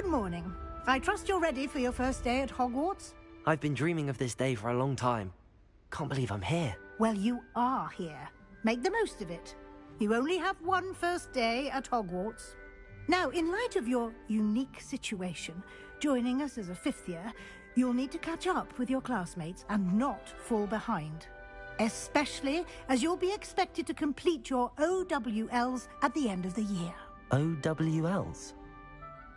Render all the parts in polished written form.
morning. I trust you're ready for your first day at Hogwarts? I've been dreaming of this day for a long time. Can't believe I'm here. Well, you are here. Make the most of it. You only have one first day at Hogwarts. Now, in light of your unique situation, joining us as a fifth year, you'll need to catch up with your classmates and not fall behind. Especially as you'll be expected to complete your OWLs at the end of the year. OWLs?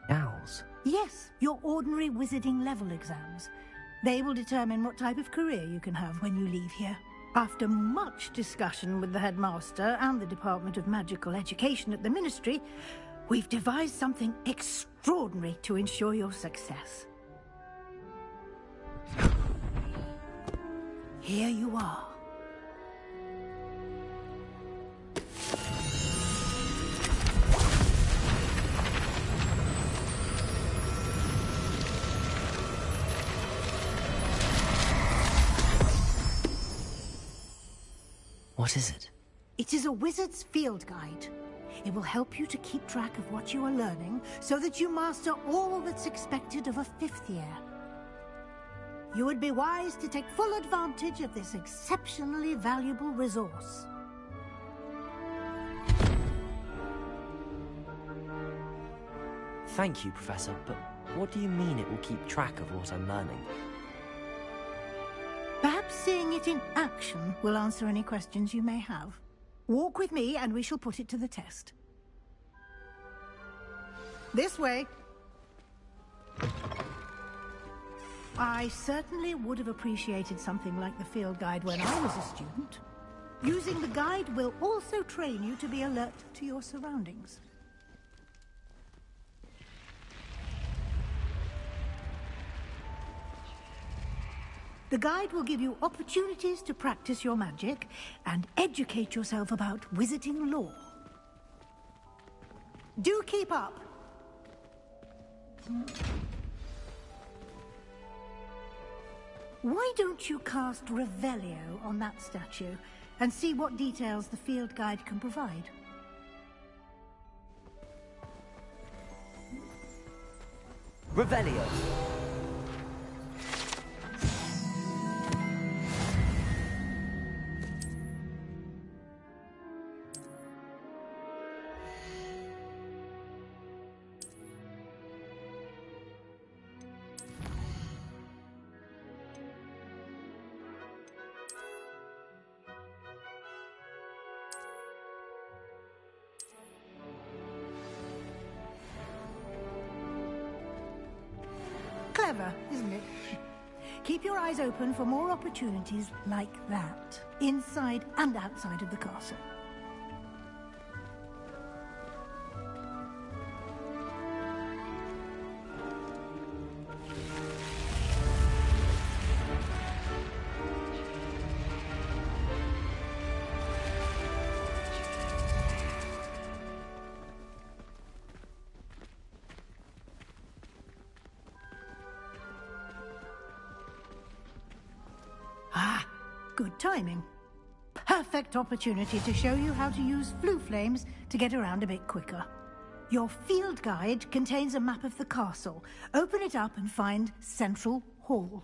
Owls? Yes, your ordinary wizarding level exams. They will determine what type of career you can have when you leave here. After much discussion with the headmaster and the Department of Magical Education at the Ministry, we've devised something extraordinary to ensure your success. Here you are. What is it? It is a wizard's field guide. It will help you to keep track of what you are learning so that you master all that's expected of a fifth year. You would be wise to take full advantage of this exceptionally valuable resource. Thank you, Professor, but what do you mean it will keep track of what I'm learning? Perhaps seeing it in action will answer any questions you may have. Walk with me and we shall put it to the test. This way. I certainly would have appreciated something like the field guide when I was a student. Using the guide will also train you to be alert to your surroundings. The guide will give you opportunities to practice your magic and educate yourself about wizarding lore. Do keep up. Why don't you cast Revelio on that statue and see what details the field guide can provide? Revelio! Clever, isn't it? Keep your eyes open for more opportunities like that, inside and outside of the castle. Good timing. Perfect opportunity to show you how to use flue flames to get around a bit quicker. Your field guide contains a map of the castle. Open it up and find Central Hall.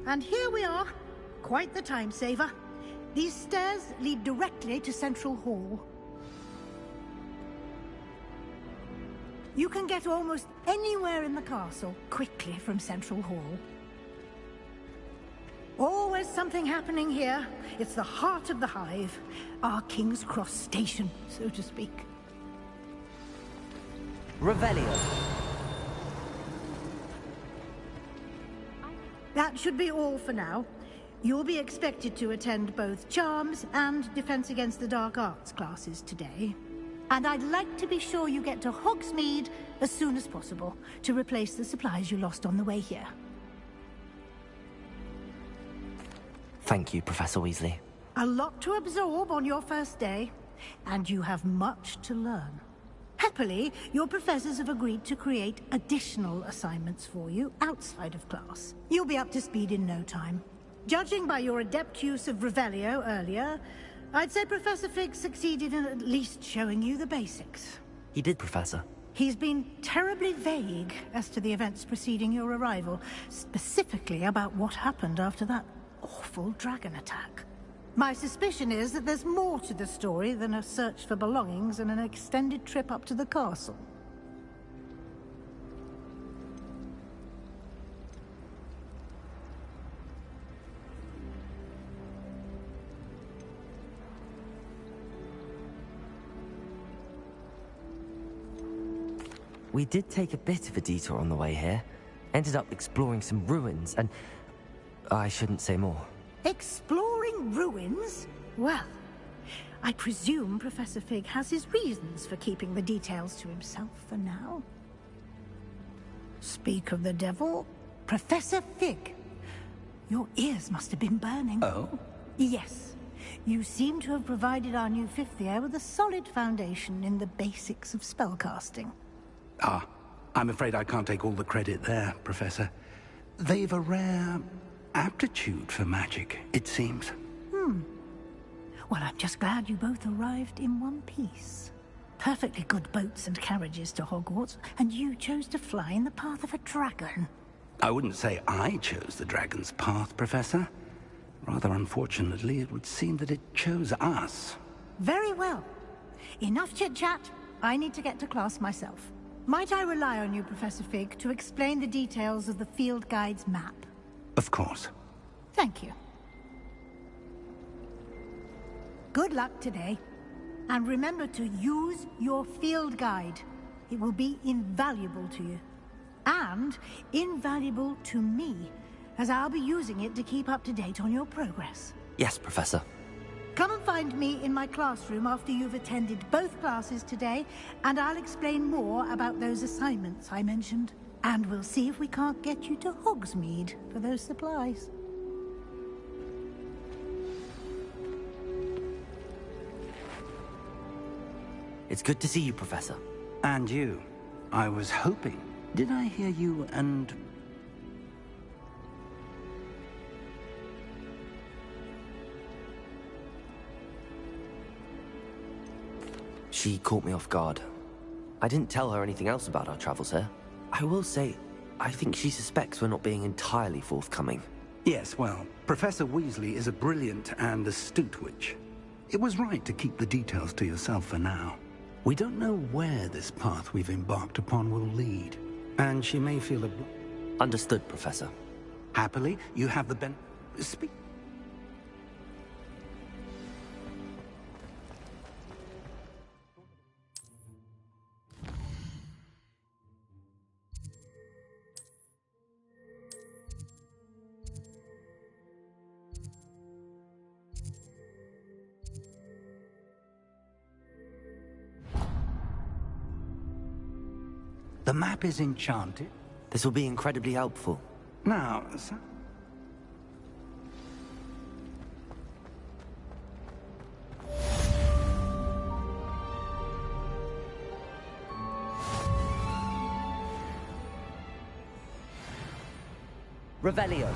And here we are. Quite the time saver. These stairs lead directly to Central Hall. You can get almost anywhere in the castle quickly from Central Hall. Always something happening here. It's the heart of the Hive. Our King's Cross station, so to speak. Revelio. That should be all for now. You'll be expected to attend both Charms and Defense Against the Dark Arts classes today. And I'd like to be sure you get to Hogsmeade as soon as possible to replace the supplies you lost on the way here. Thank you, Professor Weasley. A lot to absorb on your first day, and you have much to learn. Happily, your professors have agreed to create additional assignments for you outside of class. You'll be up to speed in no time. Judging by your adept use of Revelio earlier, I'd say Professor Fig succeeded in at least showing you the basics. He did, Professor. He's been terribly vague as to the events preceding your arrival, specifically about what happened after that awful dragon attack. My suspicion is that there's more to the story than a search for belongings and an extended trip up to the castle. We did take a bit of a detour on the way here. Ended up exploring some ruins and... I shouldn't say more. Exploring ruins? Well, I presume Professor Fig has his reasons for keeping the details to himself for now. Speak of the devil, Professor Fig. Your ears must have been burning. Oh? Yes. You seem to have provided our new fifth year with a solid foundation in the basics of spellcasting. Ah, I'm afraid I can't take all the credit there, Professor. They've a rare aptitude for magic, it seems. Well, I'm just glad you both arrived in one piece. Perfectly good boats and carriages to Hogwarts, and you chose to fly in the path of a dragon. I wouldn't say I chose the dragon's path, Professor. Rather unfortunately, it would seem that it chose us. Very well. Enough chit-chat. I need to get to class myself. Might I rely on you, Professor Fig, to explain the details of the field guide's map? Of course. Thank you. Good luck today. And remember to use your field guide. It will be invaluable to you. And invaluable to me, as I'll be using it to keep up to date on your progress. Yes, Professor. Come and find me in my classroom after you've attended both classes today, and I'll explain more about those assignments I mentioned. And we'll see if we can't get you to Hogsmeade for those supplies. It's good to see you, Professor. And you. I was hoping. Did I hear you and... She caught me off guard. I didn't tell her anything else about our travels here. I will say, I think she suspects we're not being entirely forthcoming. Yes, well, Professor Weasley is a brilliant and astute witch. It was right to keep the details to yourself for now. We don't know where this path we've embarked upon will lead, and she may feel Understood, Professor. Happily, you have the Speak. The map is enchanted. This will be incredibly helpful. Now, sir. Revelio.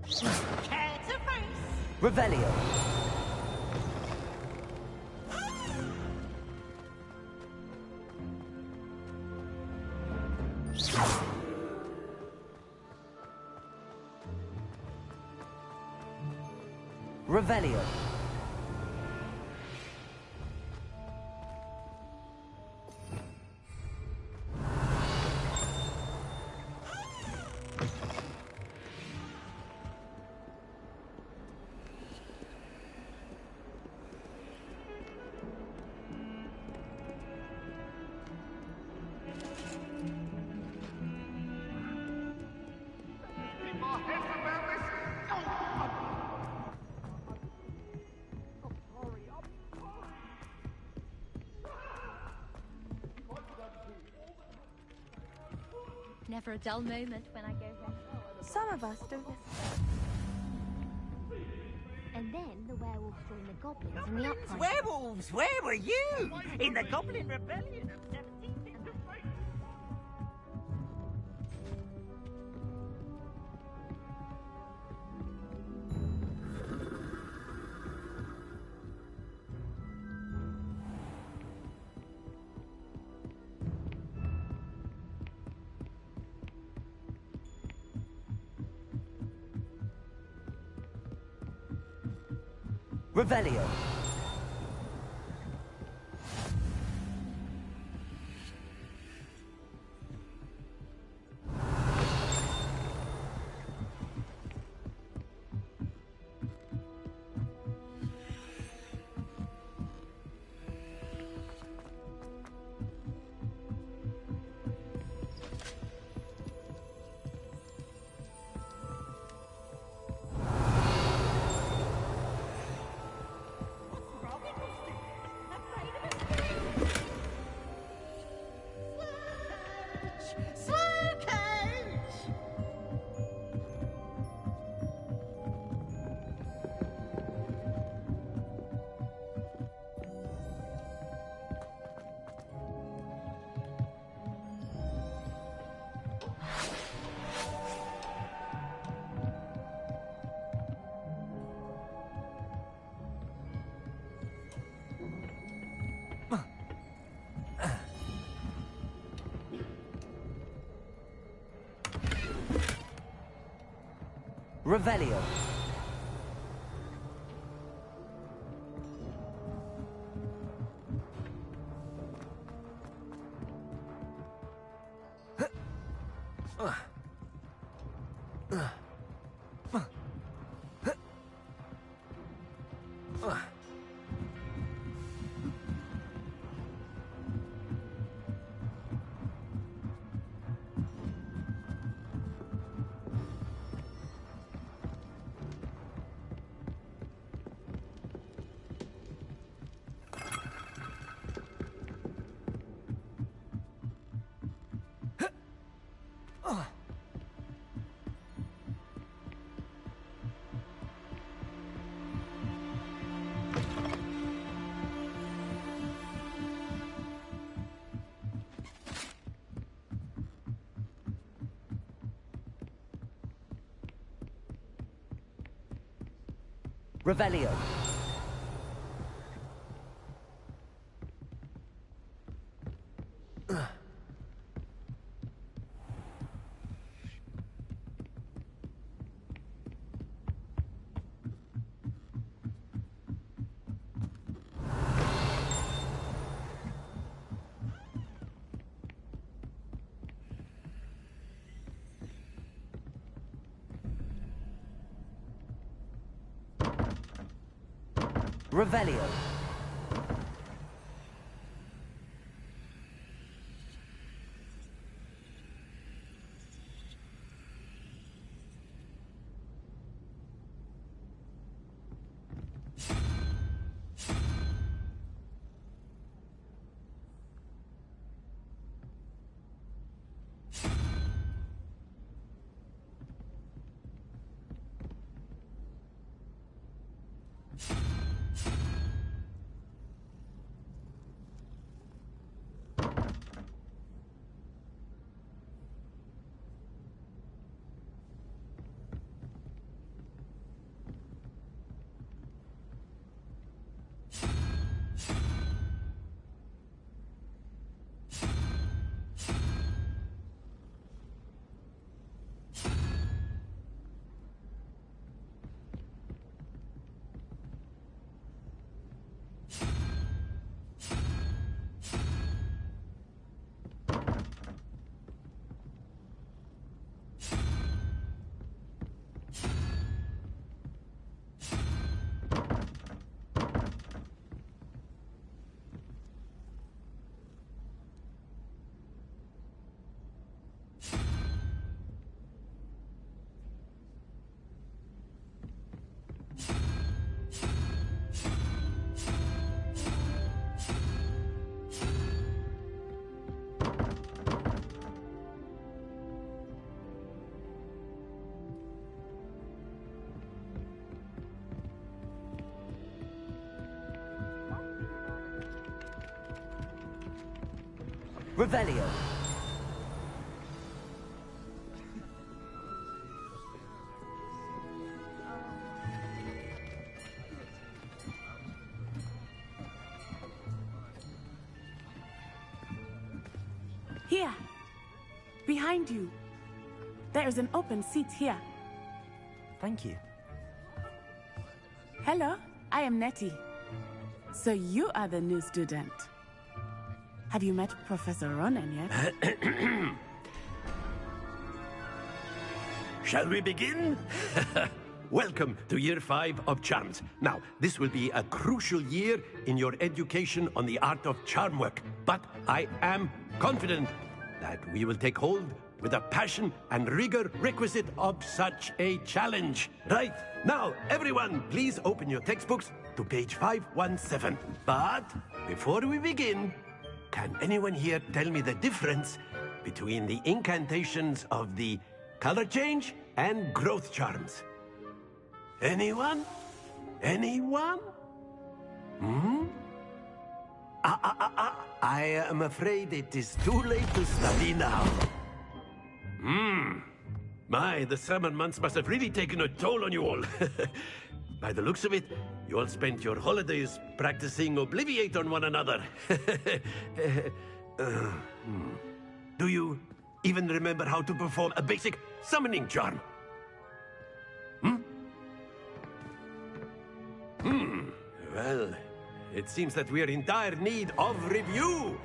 Care to face? Revelio. Revelio. Never a dull moment when I go here. Some of us don't listen. And then the werewolves join the goblins in the uprising. Werewolves, where were you? In the Goblin Rebellion of 17... Revelio. Revelio. Revelio. Revelio. Revelio. Here. Behind you. There is an open seat here. Thank you. Hello, I am Nettie. So you are the new student. Have you met Professor Ronan yet? Shall we begin? Welcome to Year 5 of Charms. Now, this will be a crucial year in your education on the art of charm work. But I am confident that we will take hold with the passion and rigor requisite of such a challenge. Right, now, everyone, please open your textbooks to page 517. But before we begin, can anyone here tell me the difference between the incantations of the color change and growth charms? Anyone? Anyone? I am afraid it is too late to study now. My, the summer months must have really taken a toll on you all. By the looks of it, you all spent your holidays practicing Obliviate on one another. Do you even remember how to perform a basic summoning charm? Well, it seems that we are in dire need of review.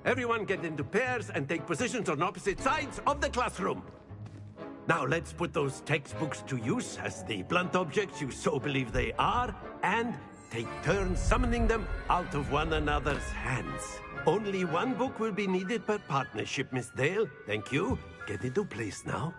Everyone get into pairs and take positions on opposite sides of the classroom. Now let's put those textbooks to use as the blunt objects you so believe they are, and take turns summoning them out of one another's hands. Only one book will be needed per partnership, Miss Dale. Thank you. Get into place now.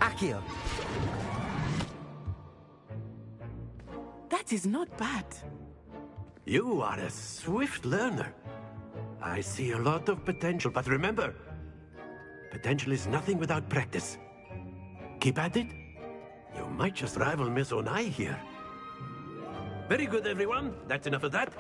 Accio. That is not bad. You are a swift learner. I see a lot of potential, but remember, potential is nothing without practice. Keep at it. You might just rival Miss Onai here. Very good, everyone. That's enough of that.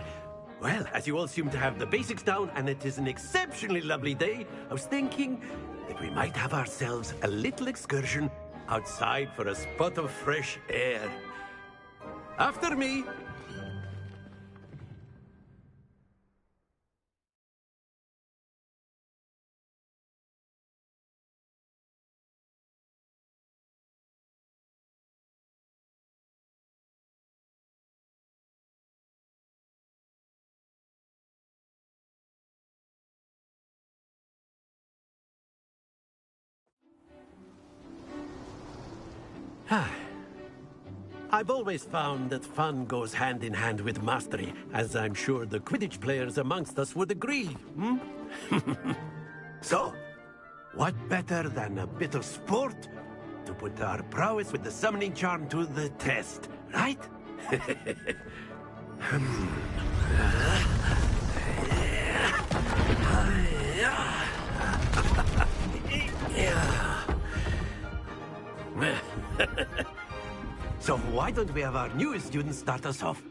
Well, as you all seem to have the basics down, and it is an exceptionally lovely day, I was thinking that we might have ourselves a little excursion outside for a spot of fresh air. After me. I've always found that fun goes hand in hand with mastery, as I'm sure the Quidditch players amongst us would agree. So, what better than a bit of sport to put our prowess with the summoning charm to the test, right? So why don't we have our newest student start us off?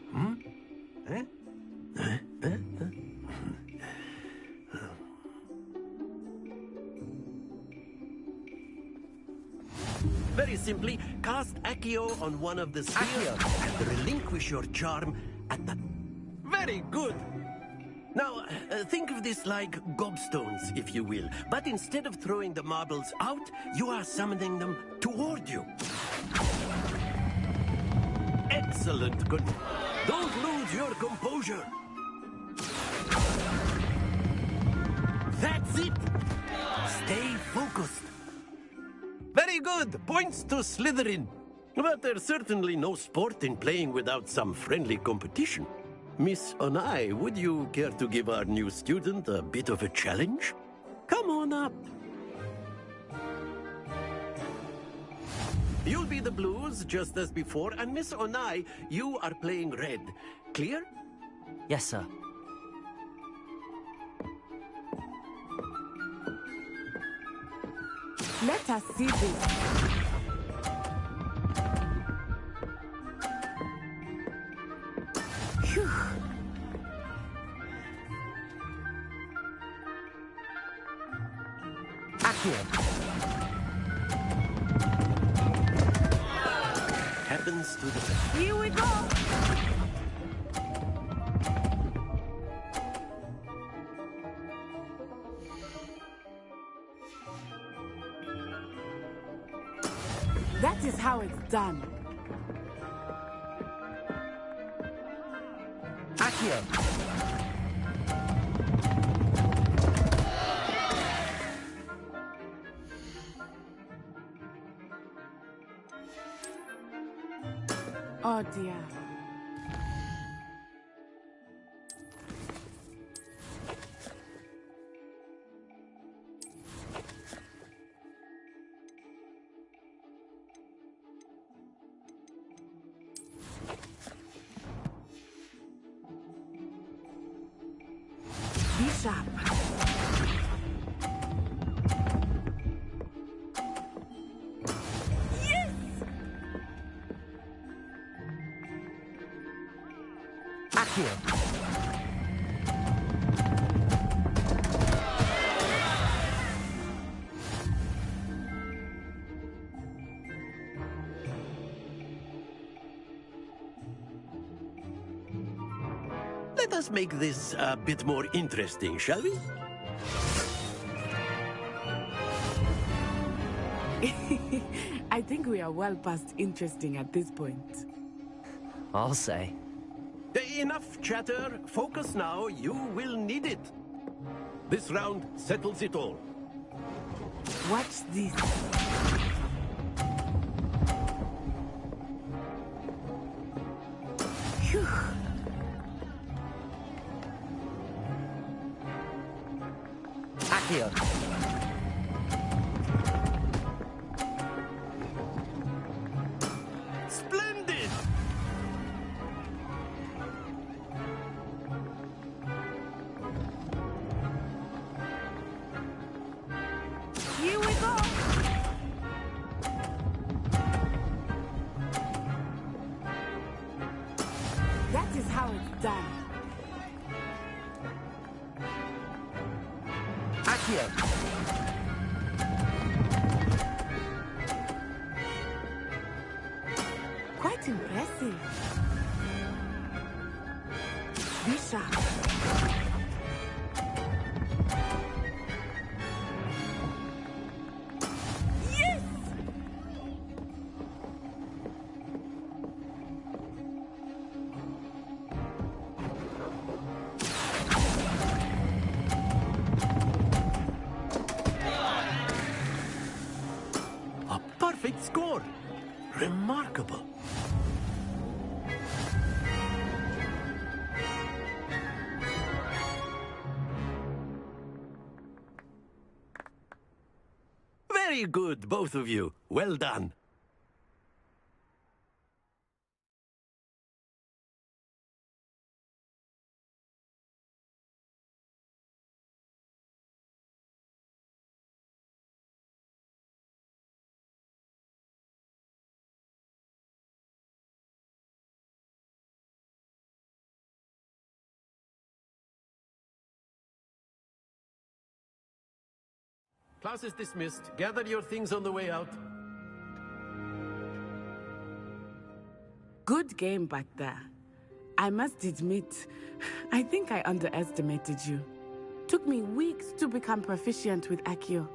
Very simply, cast Accio on one of the spheres and relinquish your charm at the... Very good! Now, think of this like gobstones, if you will. But instead of throwing the marbles out, you are summoning them toward you. Excellent. Good. Don't lose your composure. That's it. Stay focused. Very good. Points to Slytherin. But there's certainly no sport in playing without some friendly competition. Miss Onai, would you care to give our new student a bit of a challenge? Come on up. You'll be the blues, just as before, and Miss Onai, you are playing red. Clear? Yes, sir. Let us see this. Phew. Happens to the best. Here we go. That is how it's done. Accio! Oh dear. Be sharp. Yes! Accio! Let us make this a bit more interesting, shall we? I think we are well past interesting at this point. I'll say. Enough chatter. Focus now. You will need it. This round settles it all. Watch this. Phew. Accio! Splendid! Here we go. That is how it's done. Accio! Quite impressive. Be sharp. Yes! A perfect score. Remarkable. Very good, both of you. Well done. Class is dismissed. Gather your things on the way out. Good game back there. I must admit, I think I underestimated you. Took me weeks to become proficient with Accio.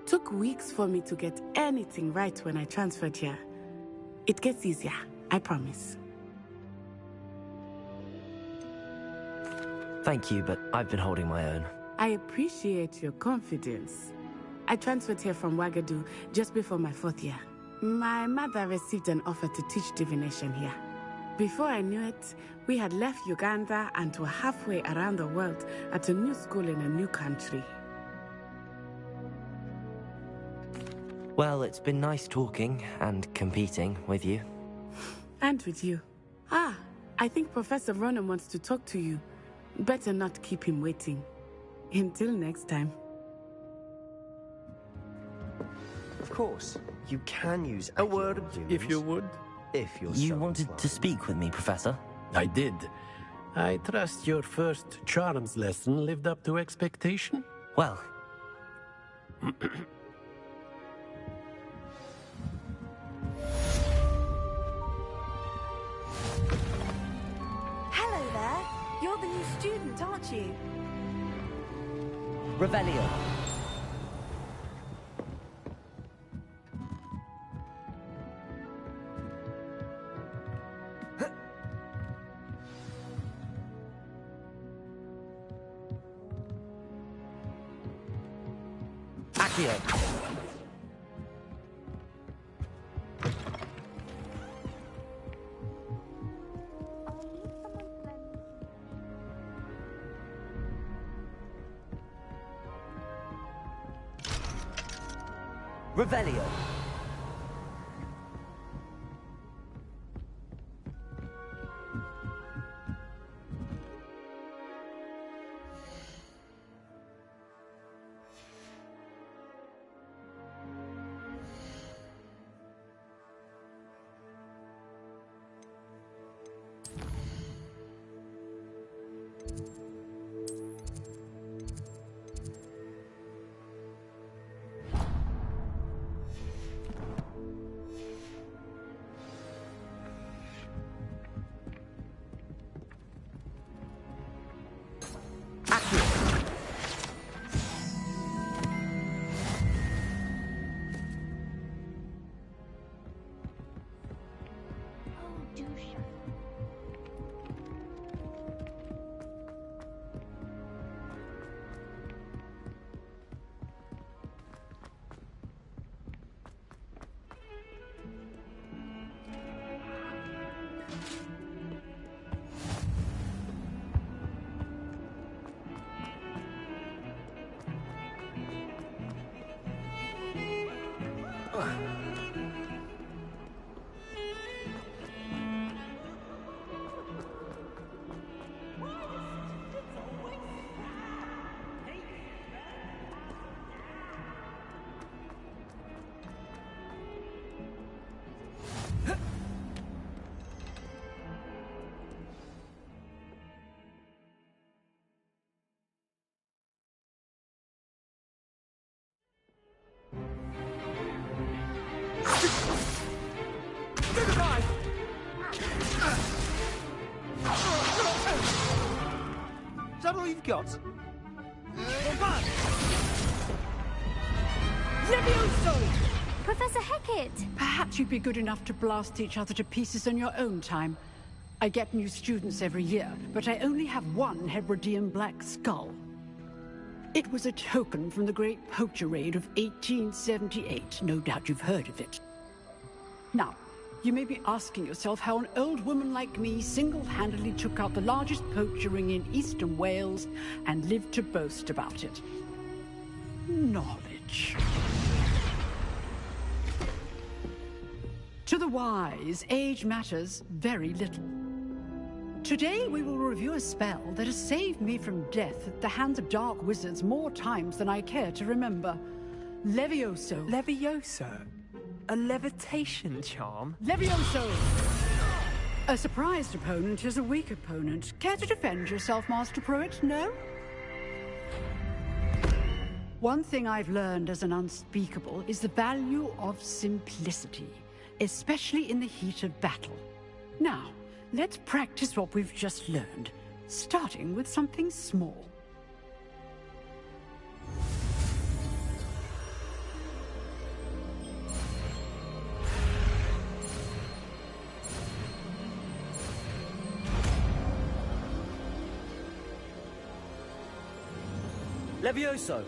Took weeks for me to get anything right when I transferred here. It gets easier, I promise. Thank you, but I've been holding my own. I appreciate your confidence. I transferred here from Wagadu just before my 4th year. My mother received an offer to teach divination here. Before I knew it, we had left Uganda and were halfway around the world at a new school in a new country. Well, it's been nice talking and competing with you. And with you. Ah, I think Professor Ronan wants to talk to you. Better not keep him waiting. Until next time. course. You can use A word, if you would. If you're You so wanted to inclined. speak with me, Professor? I did. I trust your first charms lesson lived up to expectation? Well, Hello there. You're the new student, aren't you? Revelio. Accio. Revelio. Oh, do shut. Is that all you've got? Levioso! Professor Hecat! Perhaps you'd be good enough to blast each other to pieces in your own time. I get new students every year, but I only have one Hebridean black skull. It was a token from the Great Poacher Raid of 1878. No doubt you've heard of it. Now, you may be asking yourself how an old woman like me single-handedly took out the largest poacher ring in eastern Wales and lived to boast about it. Knowledge. To the wise, age matters very little. Today we will review a spell that has saved me from death at the hands of dark wizards more times than I care to remember. Levioso. Levioso? A levitation charm? Levioso! A surprised opponent is a weak opponent. Care to defend yourself, Master Pruitt? No? One thing I've learned as an unspeakable is the value of simplicity, especially in the heat of battle. Now, let's practice what we've just learned, starting with something small. Levioso.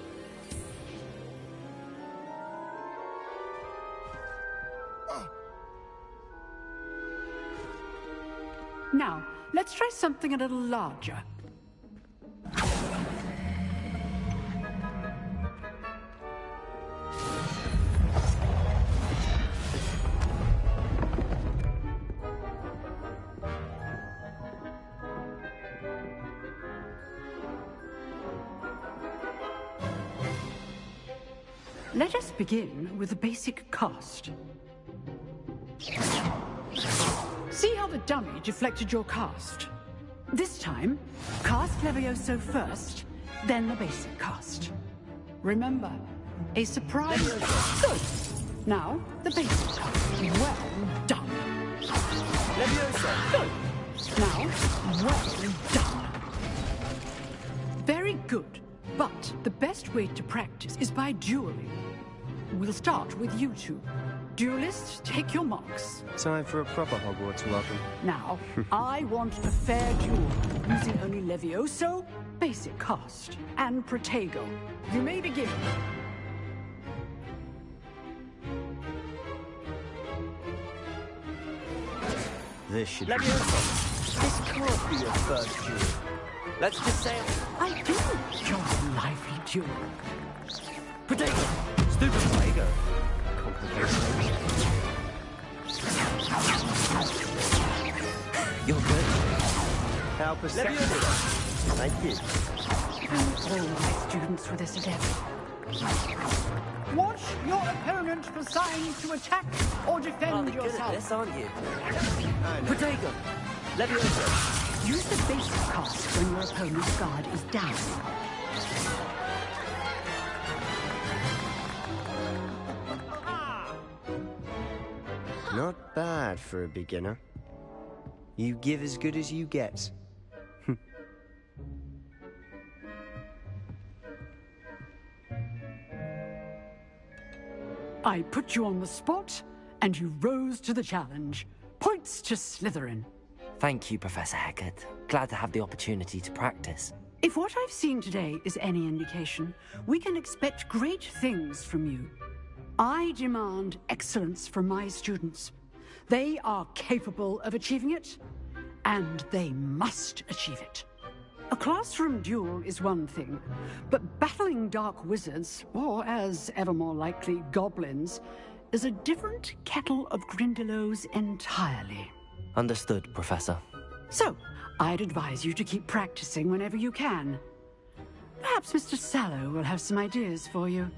Now, let's try something a little larger. Let us begin with the basic cast. See how the dummy deflected your cast? This time, cast Levioso first, then the basic cast. Remember, a surprise... Good! Now, the basic cast. Well done. Levioso! Good! Now, well done. Very good. But the best way to practice is by dueling. We'll start with you two. Duelists, take your marks. Time for a proper Hogwarts welcome. Now, I want a fair duel, using only Levioso, basic cast, and Protego. You may begin. This should be... Levioso! This can't be your first duel. Let's just say... I do enjoy a lively duel. Protego! Stupid Protego. You're good. How perceptive. Thank you. All my students for this event. Watch your opponent for signs to attack or defend yourself. This, aren't you? Protego! Levioso! Use the basic cast when your opponent's guard is down. Not bad for a beginner. You give as good as you get. I put you on the spot, and you rose to the challenge. Points to Slytherin. Thank you, Professor Hecat. Glad to have the opportunity to practice. If what I've seen today is any indication, we can expect great things from you. I demand excellence from my students. They are capable of achieving it, and they must achieve it. A classroom duel is one thing, but battling dark wizards, or as ever more likely, goblins, is a different kettle of Grindylows entirely. Understood, Professor. So, I'd advise you to keep practicing whenever you can. Perhaps Mr. Sallow will have some ideas for you.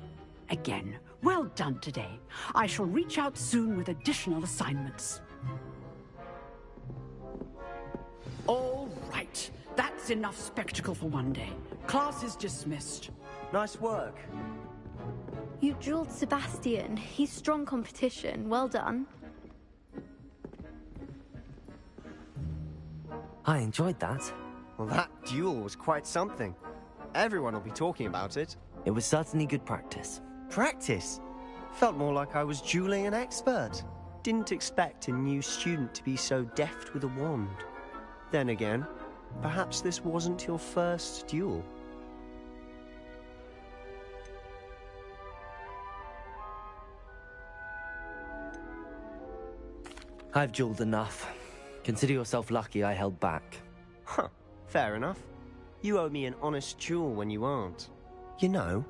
Again, well done today. I shall reach out soon with additional assignments. All right. That's enough spectacle for one day. Class is dismissed. Nice work. You drilled Sebastian. He's strong competition. Well done. I enjoyed that. Well, that duel was quite something. Everyone will be talking about it. It was certainly good practice. Practice? Felt more like I was dueling an expert. Didn't expect a new student to be so deft with a wand. Then again, perhaps this wasn't your first duel. I've dueled enough. Consider yourself lucky I held back. Huh, fair enough. You owe me an honest duel when you aren't. You know,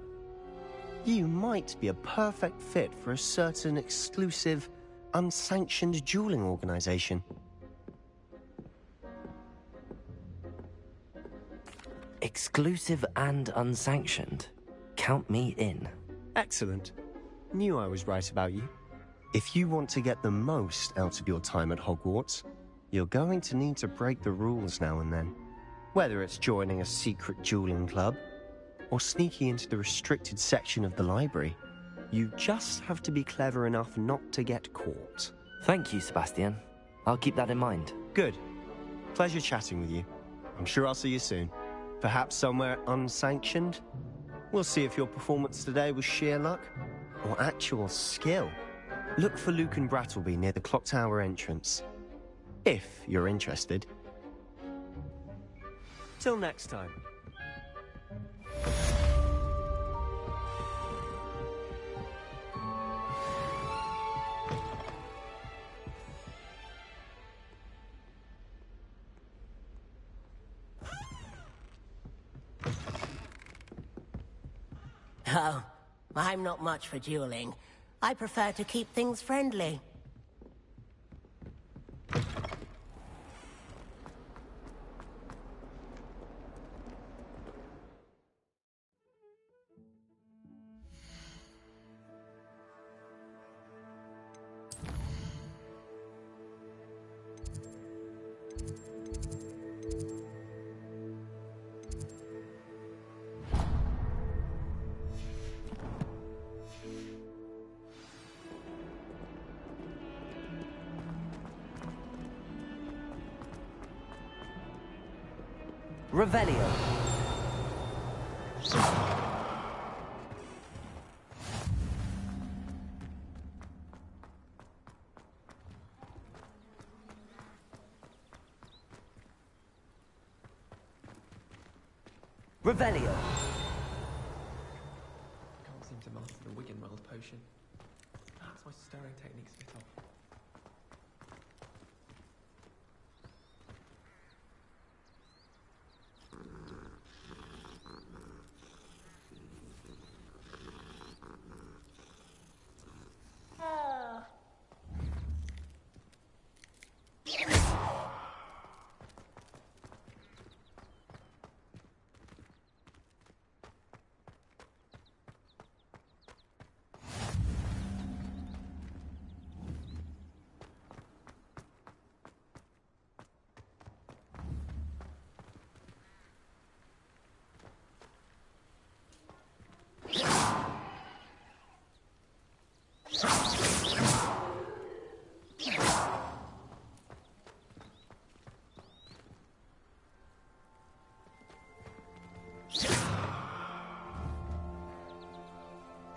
you might be a perfect fit for a certain exclusive, unsanctioned dueling organization. Exclusive and unsanctioned. Count me in. Excellent. Knew I was right about you. If you want to get the most out of your time at Hogwarts, you're going to need to break the rules now and then. Whether it's joining a secret dueling club, or sneaking into the restricted section of the library, you just have to be clever enough not to get caught. Thank you, Sebastian. I'll keep that in mind. Good. Pleasure chatting with you. I'm sure I'll see you soon. Perhaps somewhere unsanctioned? We'll see if your performance today was sheer luck, or actual skill. Look for Luke and Brattleby near the clock tower entrance. If you're interested. Till next time. Oh, I'm not much for dueling. I prefer to keep things friendly. Revelio. Revelio. Can't seem to master the Wiggenweld potion. Perhaps my stirring technique's a bit off.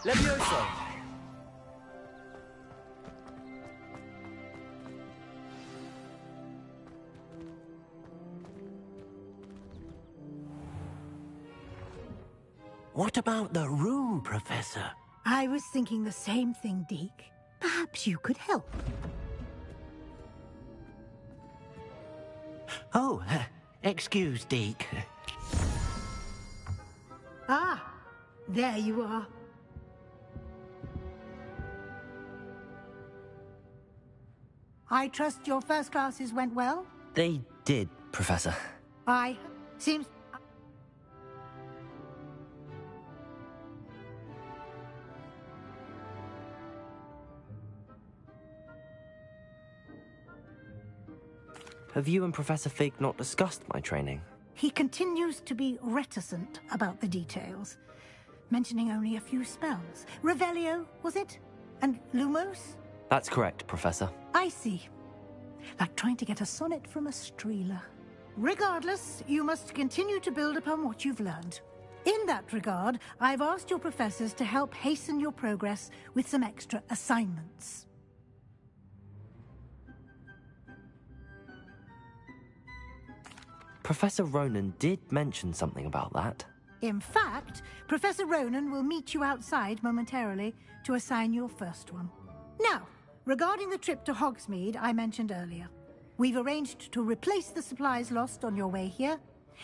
Levioso. What about the room, Professor? I was thinking the same thing, Deke. Perhaps you could help. Oh, excuse, Deke. Ah, there you are. I trust your first classes went well? They did, Professor. Seems... Have you and Professor Fig not discussed my training? He continues to be reticent about the details, mentioning only a few spells. Revelio, was it? And Lumos? That's correct, Professor. I see. Like trying to get a sonnet from a streeler. Regardless, you must continue to build upon what you've learned. In that regard, I've asked your professors to help hasten your progress with some extra assignments. Professor Ronan did mention something about that. In fact, Professor Ronan will meet you outside momentarily to assign your first one. Now, regarding the trip to Hogsmeade I mentioned earlier, we've arranged to replace the supplies lost on your way here,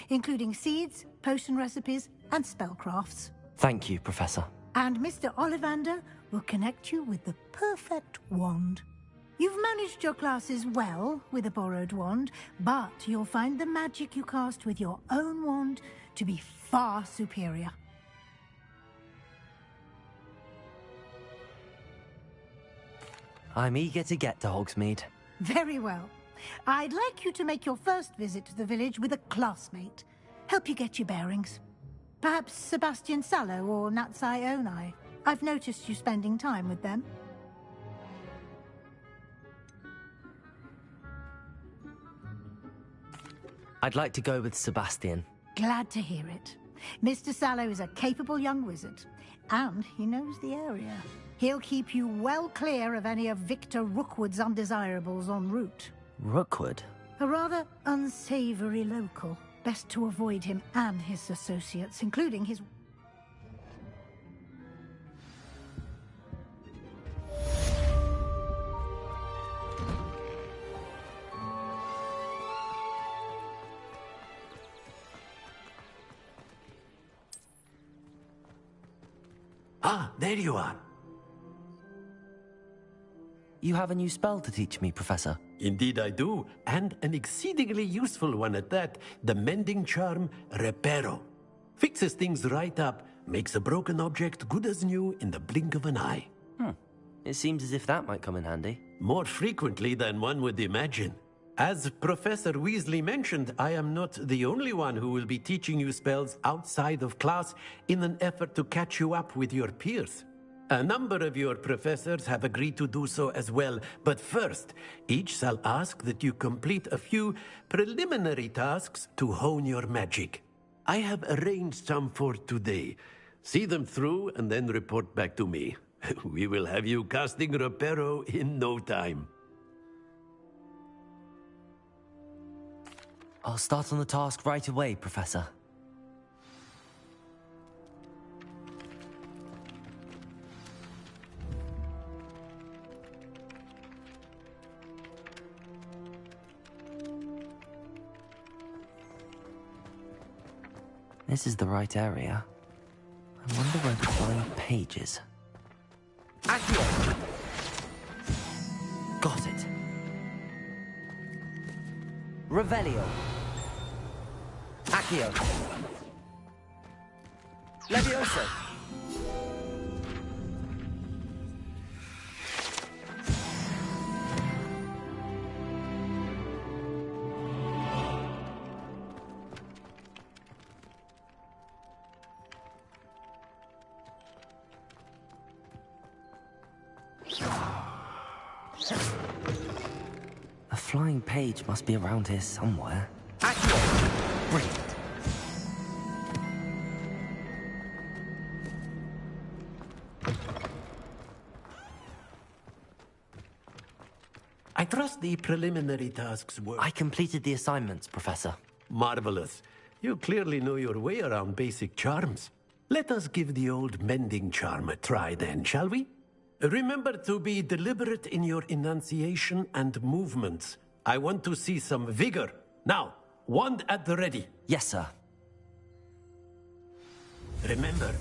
including seeds, potion recipes, and spellcrafts. Thank you, Professor. And Mr. Ollivander will connect you with the perfect wand. You've managed your classes well with a borrowed wand, but you'll find the magic you cast with your own wand to be far superior. I'm eager to get to Hogsmeade. Very well. I'd like you to make your first visit to the village with a classmate. Help you get your bearings. Perhaps Sebastian Sallow or Natsai Onai. I've noticed you spending time with them. I'd like to go with Sebastian. Glad to hear it. Mr. Sallow is a capable young wizard, and he knows the area. He'll keep you well clear of any of Victor Rookwood's undesirables en route. Rookwood? A rather unsavory local. Best to avoid him and his associates, including his... Ah, there you are. You have a new spell to teach me, Professor. Indeed I do, and an exceedingly useful one at that. The mending charm, Reparo. Fixes things right up, makes a broken object good as new in the blink of an eye. It seems as if that might come in handy. More frequently than one would imagine. As Professor Weasley mentioned, I am not the only one who will be teaching you spells outside of class in an effort to catch you up with your peers. A number of your professors have agreed to do so as well, but first, each shall ask that you complete a few preliminary tasks to hone your magic. I have arranged some for today. See them through and then report back to me. We will have you casting Reparo in no time. I'll start on the task right away, Professor. This is the right area. I wonder where the flying page is. Accio! Got it. Revelio. Accio. Levioso. The flying page must be around here somewhere. Accio! Brilliant. I trust the preliminary tasks were... I completed the assignments, Professor. Marvelous. You clearly know your way around basic charms. Let us give the old mending charm a try then, shall we? Remember to be deliberate in your enunciation and movements. I want to see some vigor. Now, wand at the ready. Yes, sir. Remember,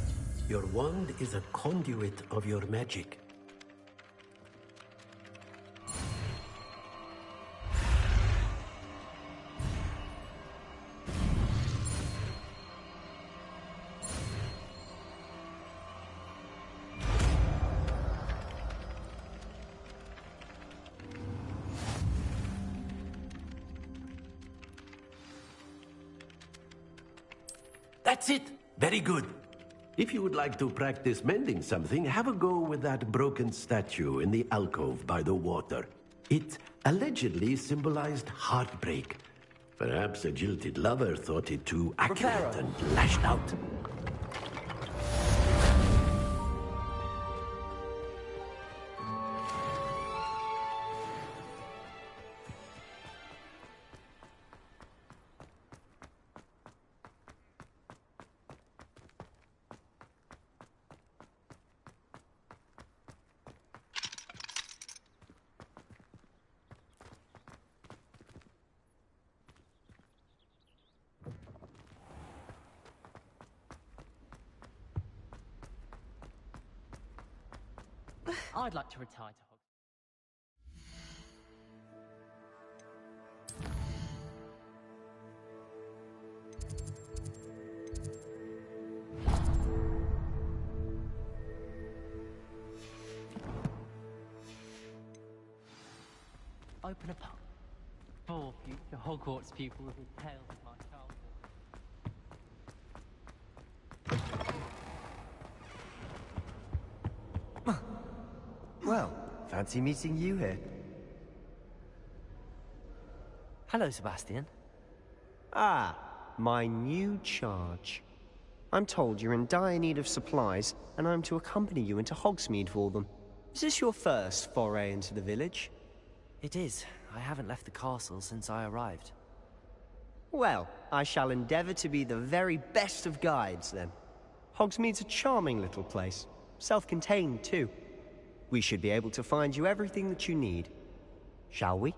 your wand is a conduit of your magic. That's it. Very good. If you would like to practice mending something, have a go with that broken statue in the alcove by the water. It allegedly symbolized heartbreak. Perhaps a jilted lover thought it too accurate and lashed out. I'd like to retire to Hogwarts. Open a pub for future Hogwarts pupils with tales of my childhood. Well, fancy meeting you here. Hello, Sebastian. Ah, my new charge. I'm told you're in dire need of supplies, and I'm to accompany you into Hogsmeade for them. Is this your first foray into the village? It is. I haven't left the castle since I arrived. Well, I shall endeavor to be the very best of guides, then. Hogsmeade's a charming little place. Self-contained, too. We should be able to find you everything that you need. Shall we?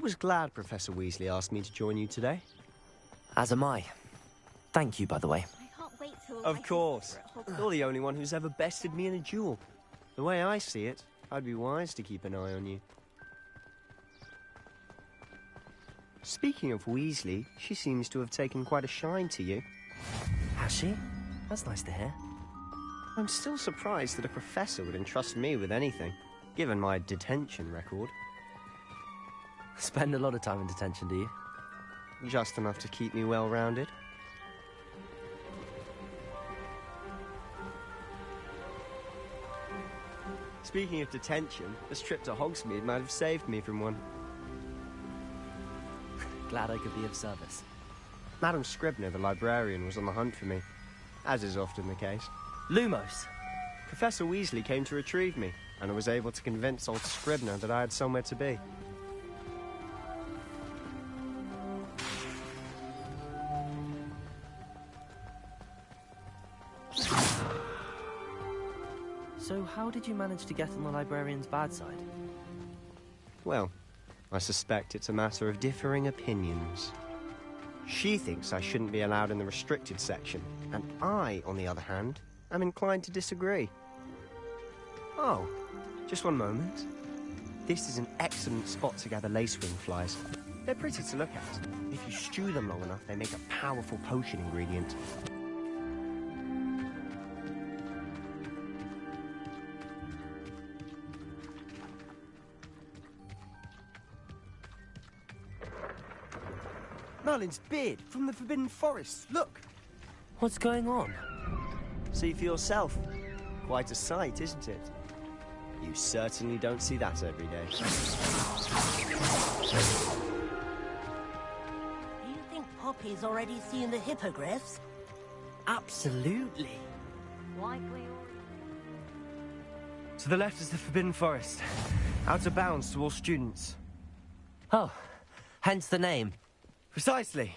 was glad Professor Weasley asked me to join you today. As am I. Thank you, by the way. I can't wait till Of course. You're the only one who's ever bested me in a duel. The way I see it, I'd be wise to keep an eye on you. Speaking of Weasley, she seems to have taken quite a shine to you. Has she? That's nice to hear. I'm still surprised that a professor would entrust me with anything, given my detention record. Spend a lot of time in detention, do you? Just enough to keep me well-rounded. Speaking of detention, this trip to Hogsmeade might have saved me from one. Glad I could be of service. Madam Scribner, the librarian, was on the hunt for me, as is often the case. Lumos! Professor Weasley came to retrieve me, and I was able to convince old Scribner that I had somewhere to be. So how did you manage to get on the librarian's bad side? Well, I suspect it's a matter of differing opinions. She thinks I shouldn't be allowed in the restricted section, and I, on the other hand, am inclined to disagree. Oh, just one moment. This is an excellent spot to gather lacewing flies. They're pretty to look at. If you stew them long enough, they make a powerful potion ingredient. Merlin's beard from the Forbidden Forest. Look! What's going on? See for yourself. Quite a sight, isn't it? You certainly don't see that every day. Do you think Poppy's already seen the hippogriffs? Absolutely. Likely. To the left is the Forbidden Forest. Out of bounds to all students. Oh, hence the name. Precisely.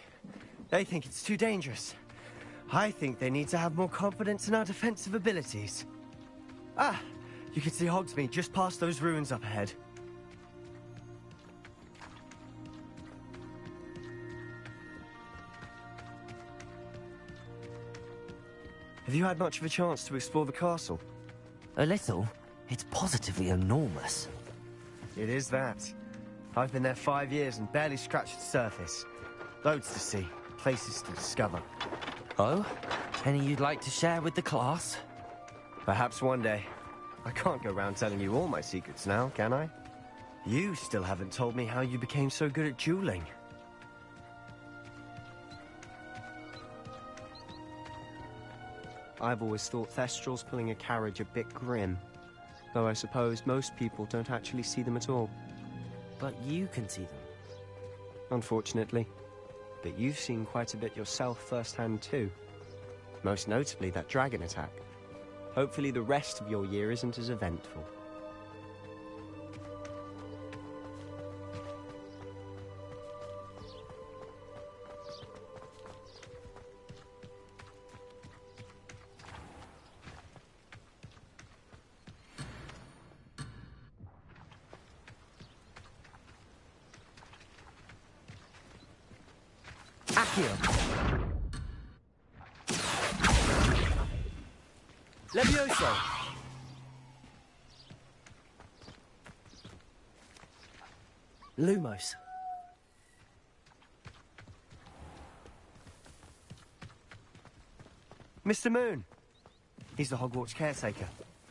They think it's too dangerous. I think they need to have more confidence in our defensive abilities. Ah, you can see Hogsmeade just past those ruins up ahead. Have you had much of a chance to explore the castle? A little. It's positively enormous. It is that. I've been there 5 years and barely scratched the surface. Loads to see, places to discover. Oh? Any you'd like to share with the class? Perhaps one day. I can't go around telling you all my secrets now, can I? You still haven't told me how you became so good at dueling. I've always thought Thestrals pulling a carriage a bit grim. Though I suppose most people don't actually see them at all. But you can see them. Unfortunately. But you've seen quite a bit yourself firsthand too. Most notably that dragon attack. Hopefully the rest of your year isn't as eventful. Accio! Levioso! Lumos. Mr. Moon! He's the Hogwarts caretaker.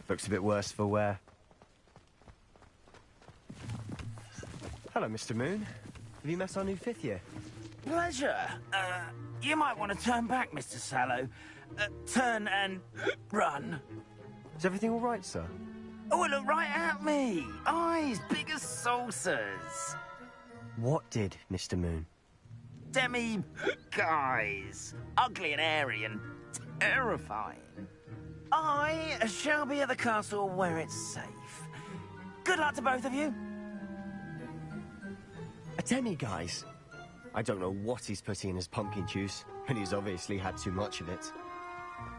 Looks a bit worse for wear. Hello, Mr. Moon. Have you met our new 5th year? Pleasure. You might want to turn back, Mr. Sallow. Turn and run. Is everything all right, sir? Oh, look right at me. Eyes big as saucers. What did, Mr. Moon? Guys. Ugly and airy and terrifying. I shall be at the castle where it's safe. Good luck to both of you. A demi-guise? I don't know what he's putting in his pumpkin juice, and he's obviously had too much of it.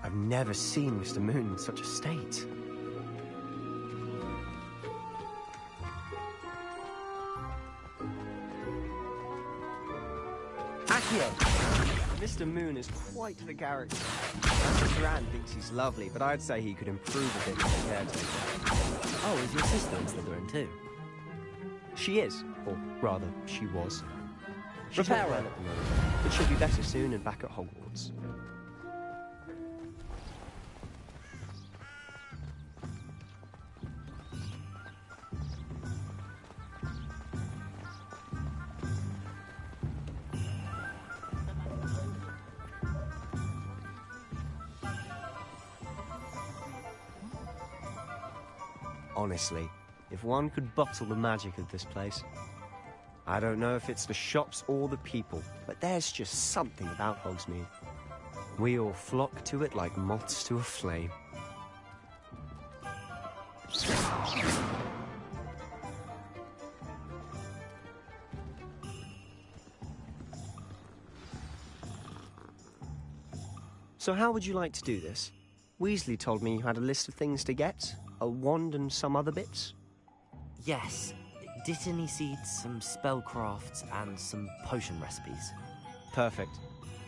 I've never seen Mr. Moon in such a state. Accio! Mr. Moon is quite the character. Mr. Anne thinks he's lovely, but I'd say he could improve a bit as a caretaker. Oh, is your sister in Slytherin too? She is, or rather, she was. She's Repair not well her. at the moment, but she'll be better soon and back at Hogwarts. Honestly, if one could bottle the magic of this place. I don't know if it's the shops or the people, but there's just something about Hogsmeade. We all flock to it like moths to a flame. So how would you like to do this? Weasley told me you had a list of things to get, a wand and some other bits. Yes. Dittany seeds, some spellcrafts, and some potion recipes. Perfect.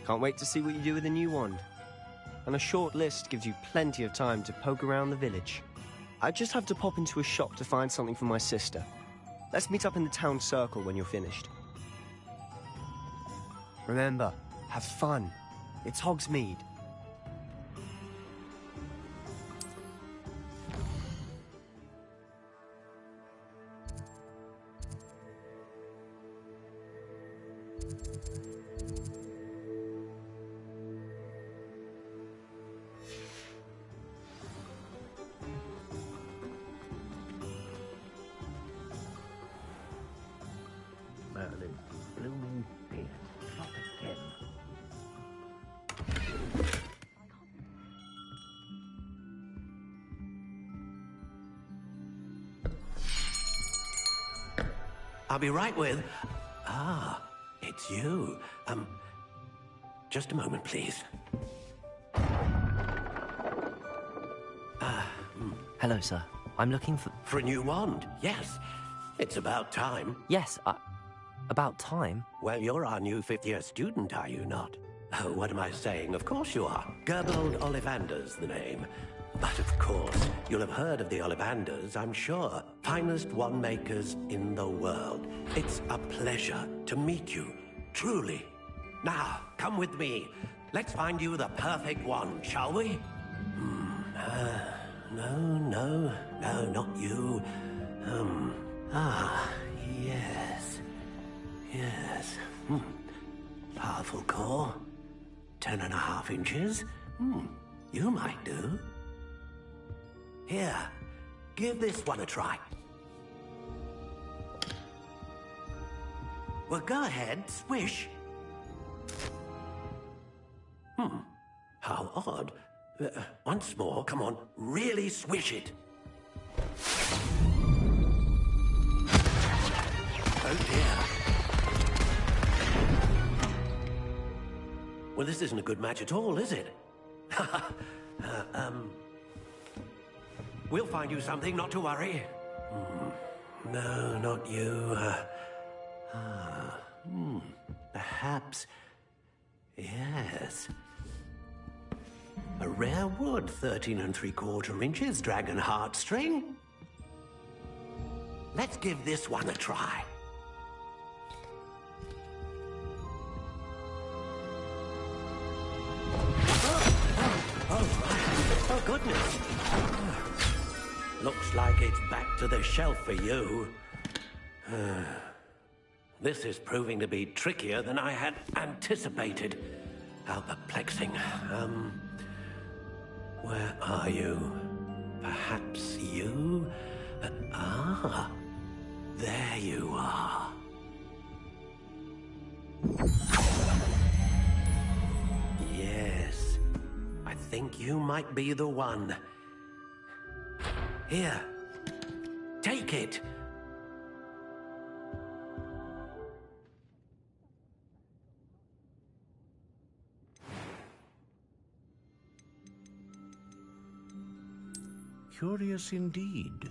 Can't wait to see what you do with the new wand. And a short list gives you plenty of time to poke around the village. I just have to pop into a shop to find something for my sister. Let's meet up in the town circle when you're finished. Remember, have fun. It's Hogsmeade. I'll be right with... Ah, it's you. Just a moment, please. Hello, sir. I'm looking for... For a new wand, yes. It's about time. Yes, about time? Well, you're our new fifth-year student, are you not? Oh, what am I saying? Of course you are. Gerbold Ollivander's the name. But of course, you'll have heard of the Ollivanders, I'm sure. Finest wand makers in the world. It's a pleasure to meet you, truly. Now, come with me. Let's find you the perfect wand, shall we? No, not you. Yes. Powerful core. 10.5 inches. You might do. Here, give this one a try. Well, go ahead, swish. How odd. Once more, come on, really swish it. Oh dear. Well, this isn't a good match at all, is it? We'll find you something, not to worry. No, not you. Perhaps... Yes. A rare wood, 13 3/4 inches, dragon heartstring. Let's give this one a try. Oh, goodness. Looks like it's back to the shelf for you. This is proving to be trickier than I had anticipated. How perplexing. Where are you? Perhaps you? There you are. Yes. I think you might be the one. Here. Take it. Curious indeed.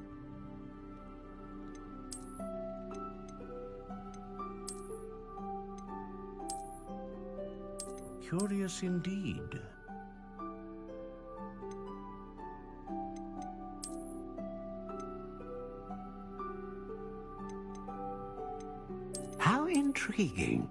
Curious indeed. How intriguing.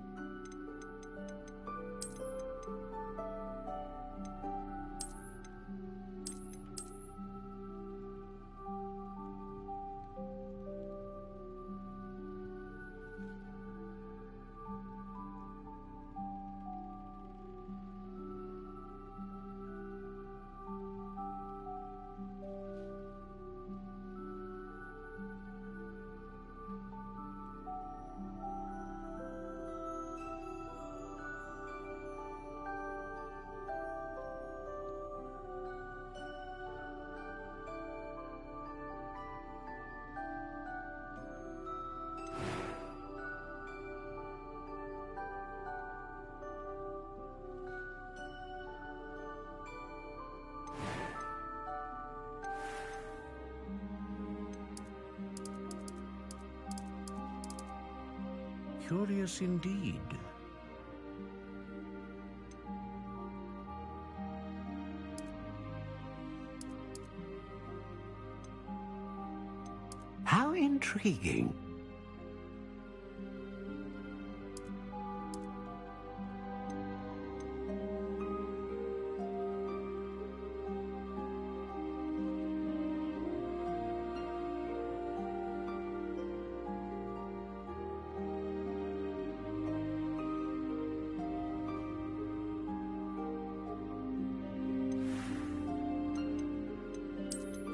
Curious indeed. How intriguing.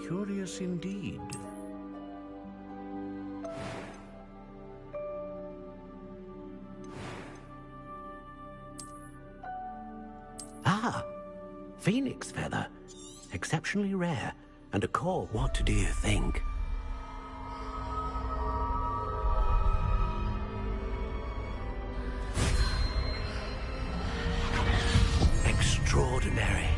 Curious indeed. Ah, phoenix feather. Exceptionally rare. And a core, what do you think? Extraordinary.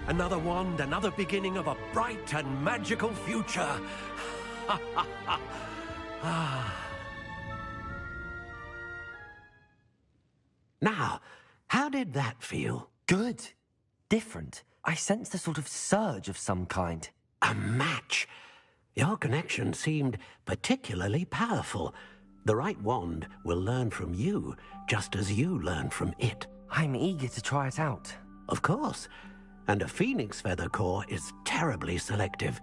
Another wand, another beginning of a bright and magical future. Now, how did that feel? Good. Different. I sensed a sort of surge of some kind. A match. Your connection seemed particularly powerful. The right wand will learn from you, just as you learn from it. I'm eager to try it out. Of course. And a phoenix feather core is terribly selective.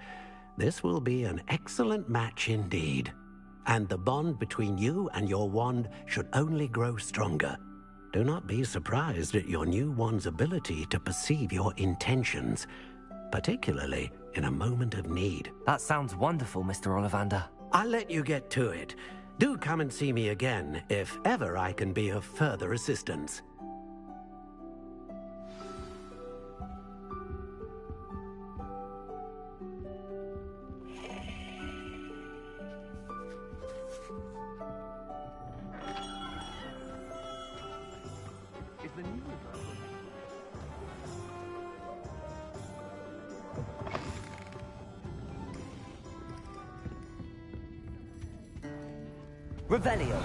This will be an excellent match indeed. And the bond between you and your wand should only grow stronger. Do not be surprised at your new wand's ability to perceive your intentions, particularly in a moment of need. That sounds wonderful, Mr. Ollivander. I'll let you get to it. Do come and see me again if ever I can be of further assistance. Revelio.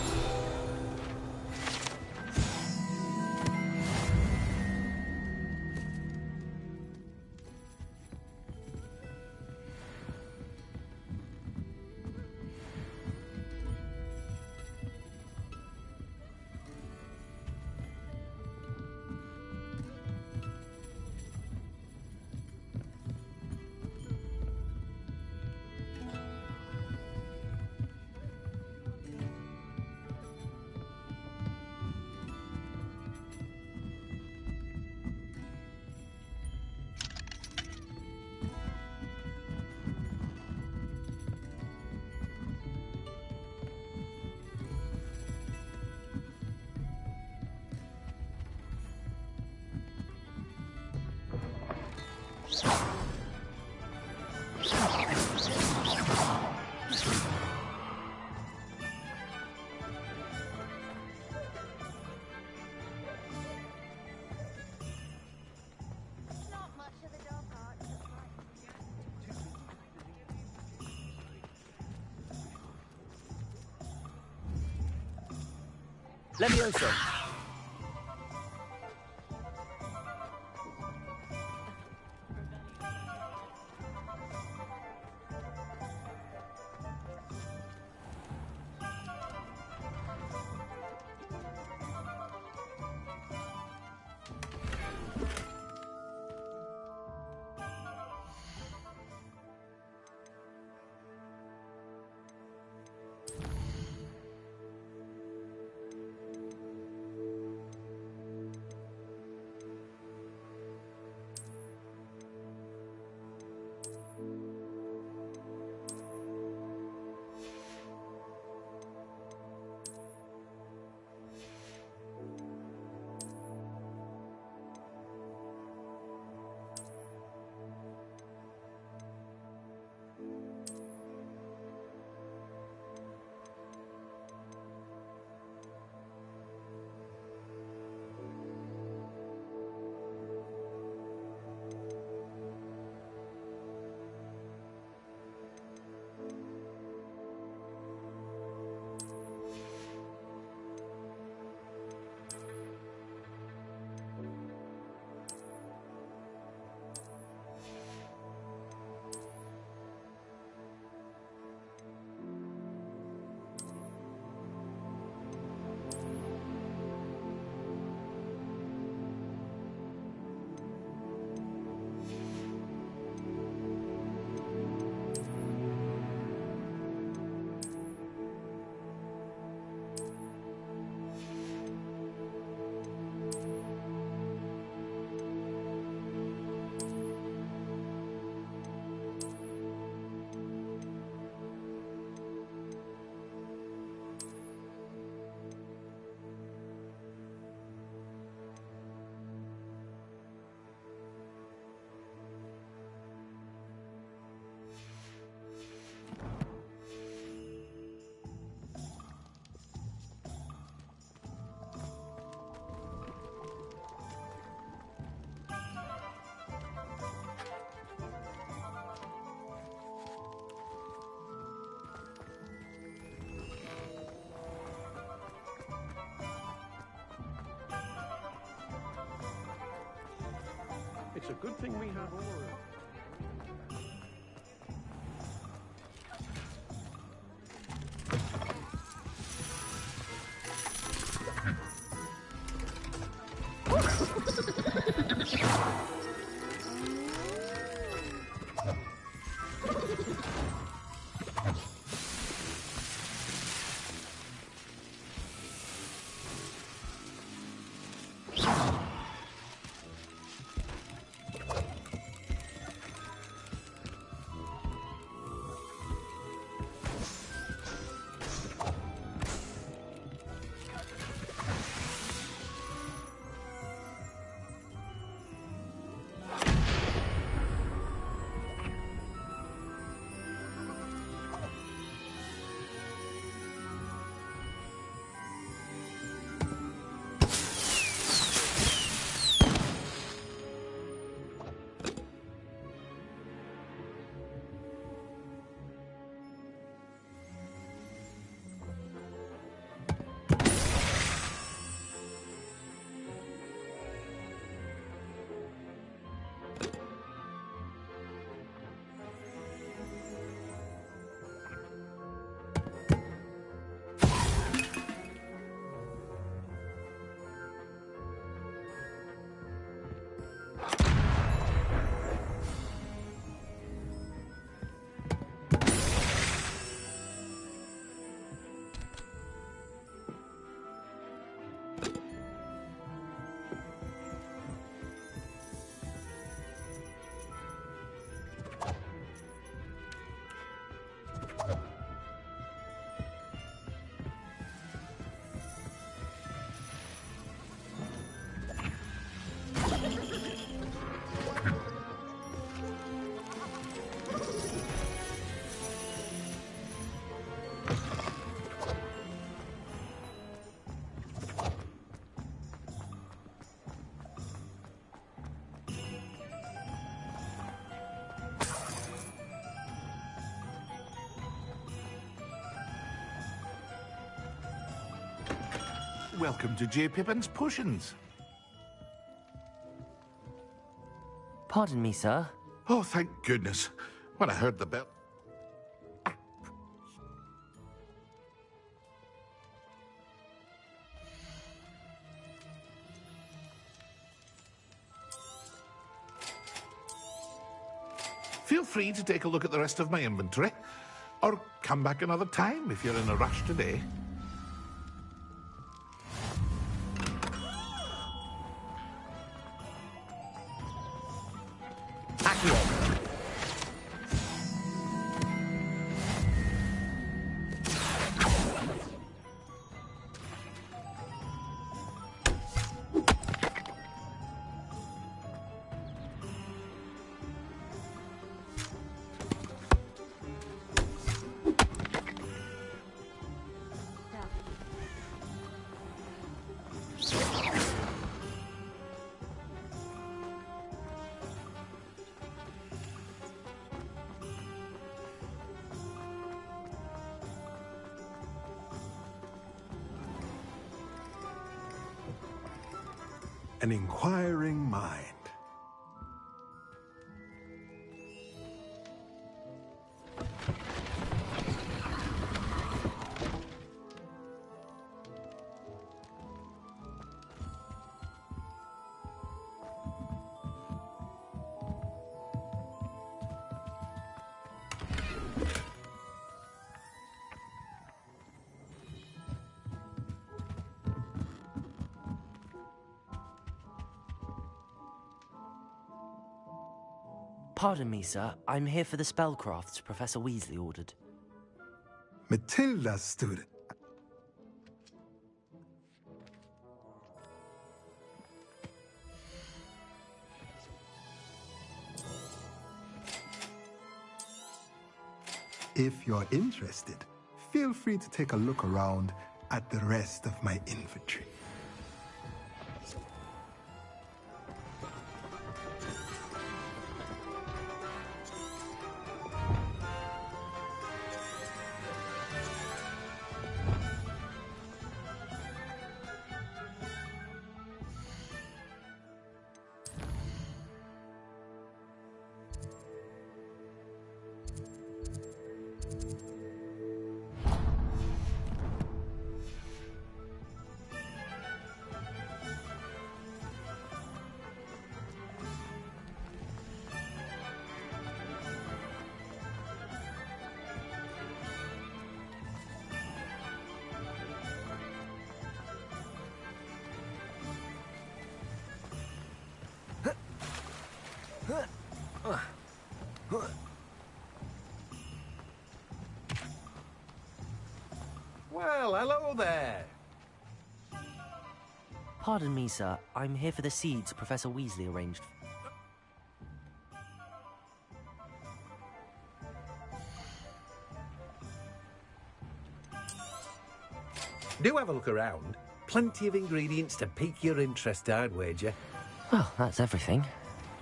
Levioso. It's a good thing we have all. Welcome to J. Pippin's Potions. Pardon me, sir. Oh, thank goodness. When I heard the bell... Feel free to take a look at the rest of my inventory, or come back another time if you're in a rush today. An inquiring mind. Pardon me, sir. I'm here for the spellcrafts Professor Weasley ordered. Matilda's student. If you're interested, feel free to take a look around at the rest of my inventory. Well, hello there. Pardon me, sir. I'm here for the seeds Professor Weasley arranged. Do have a look around. Plenty of ingredients to pique your interest, I'd wager. Well, that's everything.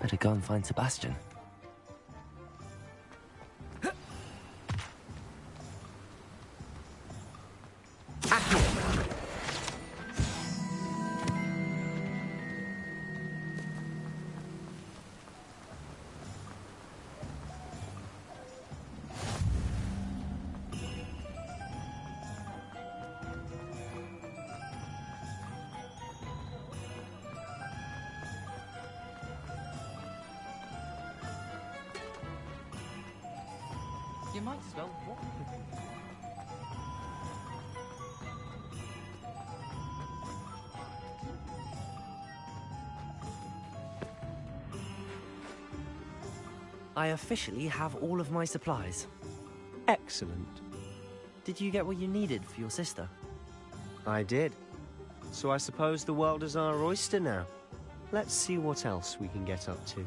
Better go and find Sebastian. You might as well walk with me. I officially have all of my supplies. Excellent. Did you get what you needed for your sister? I did. So I suppose the world is our oyster now. Let's see what else we can get up to.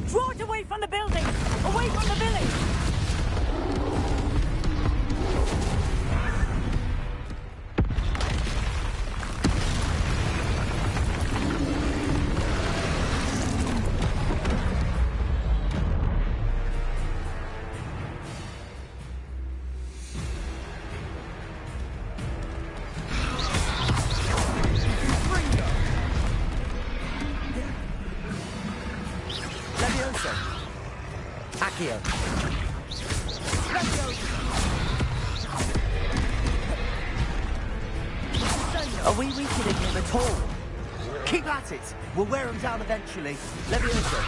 Draw it away from the building! Away from the village! Leviosa! Accio! Are we weakening him at all? Keep at it! We'll wear him down eventually. Leviosa!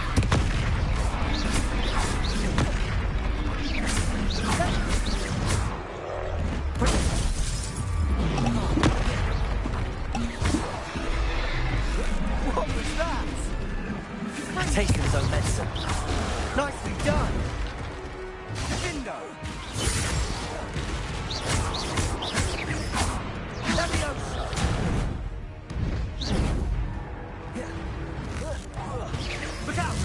What was that? Taking his own medicine. Nicely done! Bingo! Leviosa! Look out!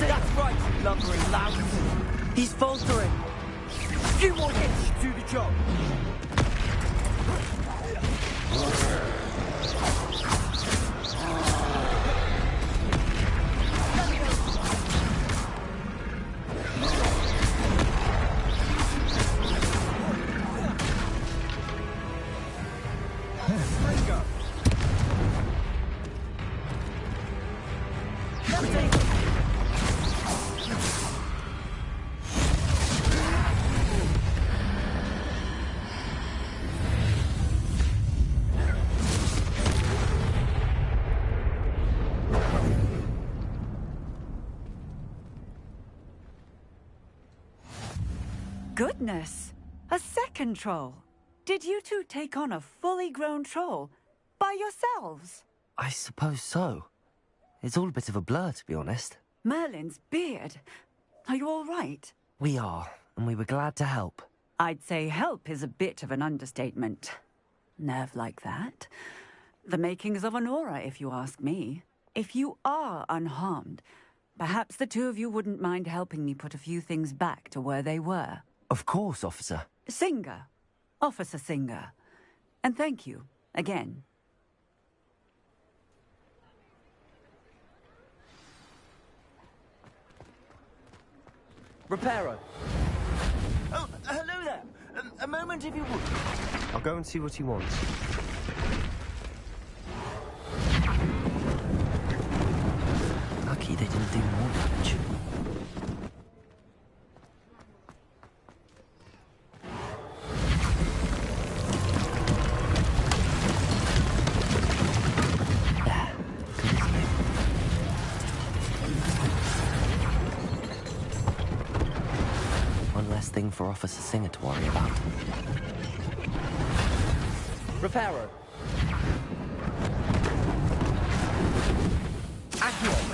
That's right, you lumbering lout! He's faltering! Few more hits to do the job! Goodness! A second troll! Did you two take on a fully grown troll? By yourselves? I suppose so. It's all a bit of a blur, to be honest. Merlin's beard. Are you all right? We are, and we were glad to help. I'd say help is a bit of an understatement. Nerve like that. The makings of an aura, if you ask me. If you are unharmed, perhaps the two of you wouldn't mind helping me put a few things back to where they were. Of course, officer. Singer. Officer Singer. And thank you, again. Reparo. Oh, hello there. A moment if you would. I'll go and see what he wants. Lucky they didn't do more damage. thing for Officer Singer to worry about. Reparo. Accio.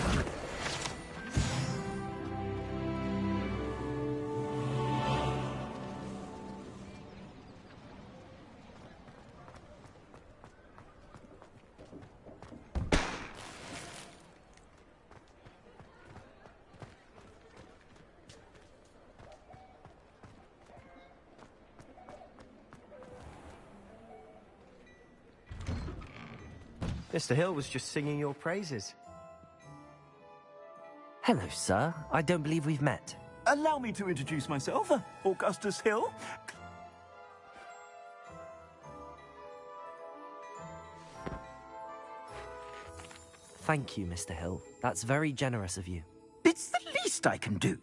Mr. Hill was just singing your praises. Hello, sir. I don't believe we've met. Allow me to introduce myself, Augustus Hill. Thank you, Mr. Hill. That's very generous of you. It's the least I can do.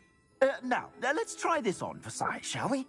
Now, let's try this on for size, shall we?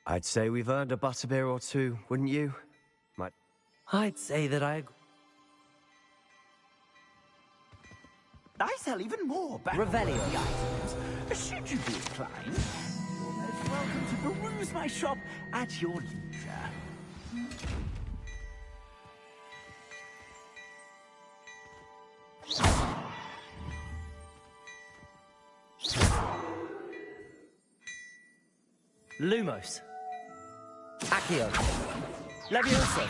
I'd say we've earned a butterbeer or two, wouldn't you? I'd say that I sell even more back Revelio items. Should you be inclined, you're most welcome to peruse my shop at your leisure. Lumos. Accio. Leviosa.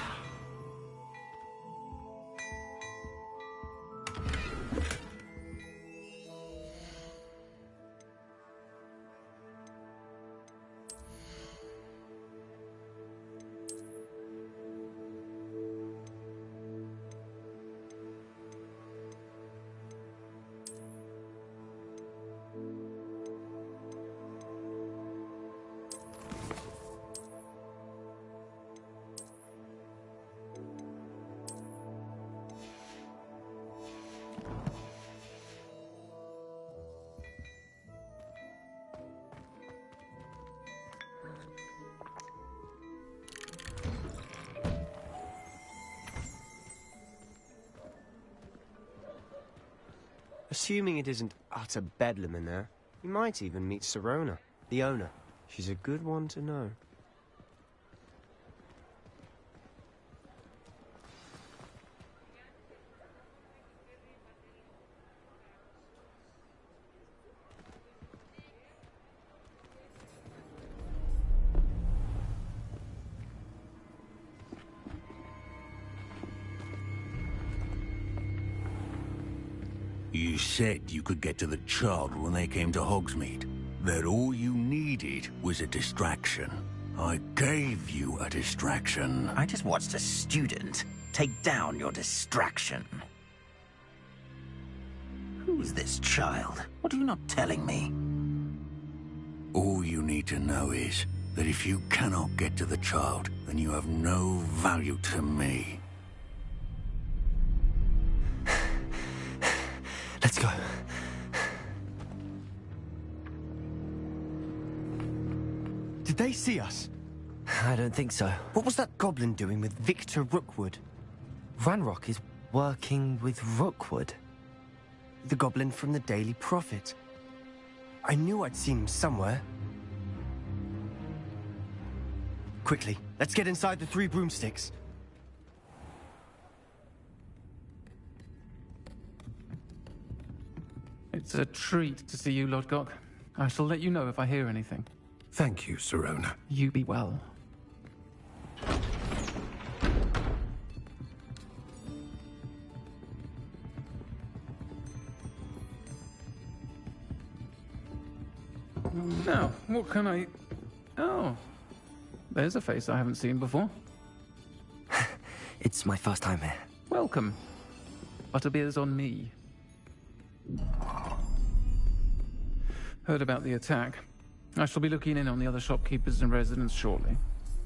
Assuming it isn't utter bedlam in there, you might even meet Sirona, the owner. She's a good one to know. You said you could get to the child when they came to Hogsmeade. That all you needed was a distraction. I gave you a distraction. I just watched a student take down your distraction. Who's this child? What are you not telling me? All you need to know is that if you cannot get to the child, then you have no value to me. Let's go. Did they see us? I don't think so. What was that goblin doing with Victor Rookwood? Ranrock is working with Rookwood. The goblin from the Daily Prophet. I knew I'd seen him somewhere. Quickly, let's get inside the 3 broomsticks. It's a treat to see you, Lodgok. I shall let you know if I hear anything. Thank you, Sirona. You be well. Now, what can I... Oh, there's a face I haven't seen before. It's my first time here. Welcome. Butterbeer's on me. Heard about the attack. I shall be looking in on the other shopkeepers and residents shortly.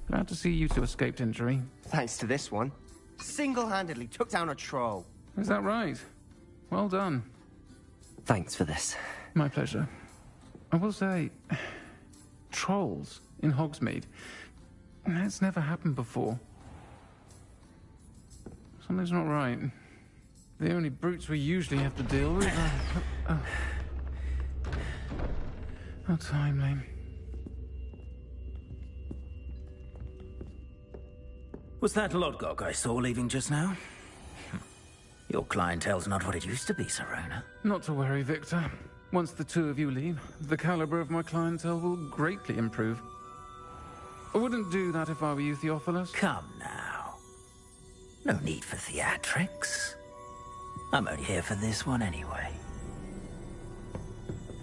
Glad to see you two escaped injury. Thanks to this one. Single-handedly took down a troll. Is that right? Well done. Thanks for this. My pleasure. I will say, trolls in Hogsmeade. That's never happened before. Something's not right. The only brutes we usually have to deal with are... How timely. Was that Lodgok I saw leaving just now? Your clientele's not what it used to be, Sirona. Not to worry, Victor. Once the two of you leave, the caliber of my clientele will greatly improve. I wouldn't do that if I were you, Theophilus. Come now. No need for theatrics. I'm only here for this one anyway.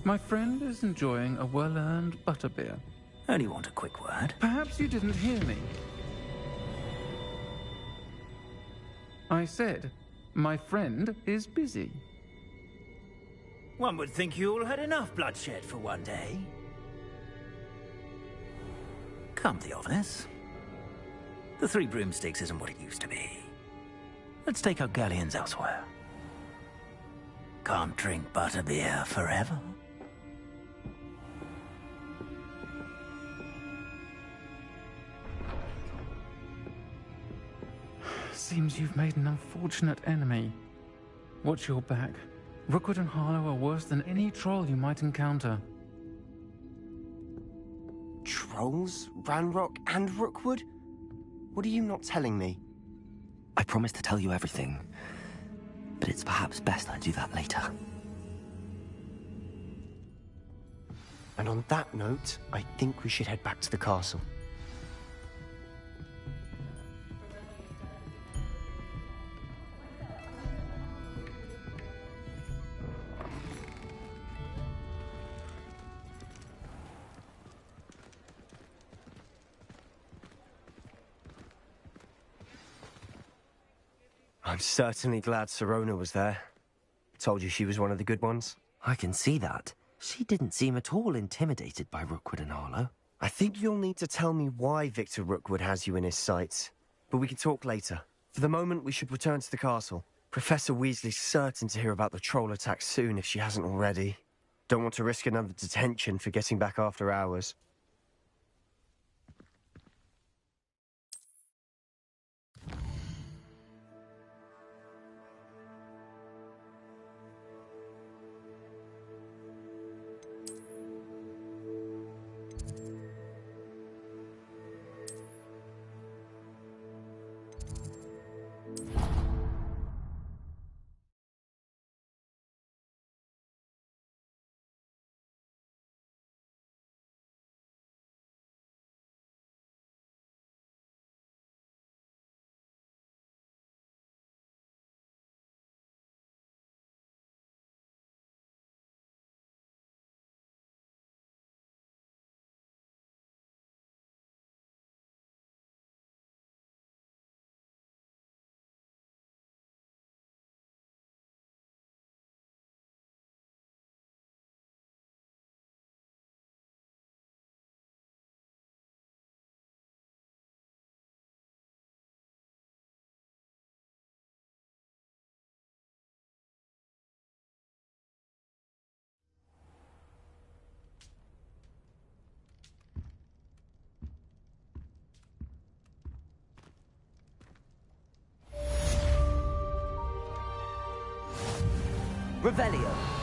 My friend is enjoying a well-earned butterbeer. Only want a quick word. Perhaps you didn't hear me. I said, my friend is busy. One would think you all had enough bloodshed for one day. Come, Theophilus. The Three Broomsticks isn't what it used to be. Let's take our galleons elsewhere. Can't drink butterbeer forever. Seems you've made an unfortunate enemy. Watch your back. Rookwood and Harlow are worse than any troll you might encounter. Trolls? Ranrock and Rookwood? What are you not telling me? I promised to tell you everything, but it's perhaps best I do that later. And on that note, I think we should head back to the castle. I'm certainly glad Sirona was there. Told you she was one of the good ones. I can see that. She didn't seem at all intimidated by Rookwood and Harlow. I think you'll need to tell me why Victor Rookwood has you in his sights. But we can talk later. For the moment, we should return to the castle. Professor Weasley's certain to hear about the troll attack soon if she hasn't already. Don't want to risk another detention for getting back after hours. Revelio.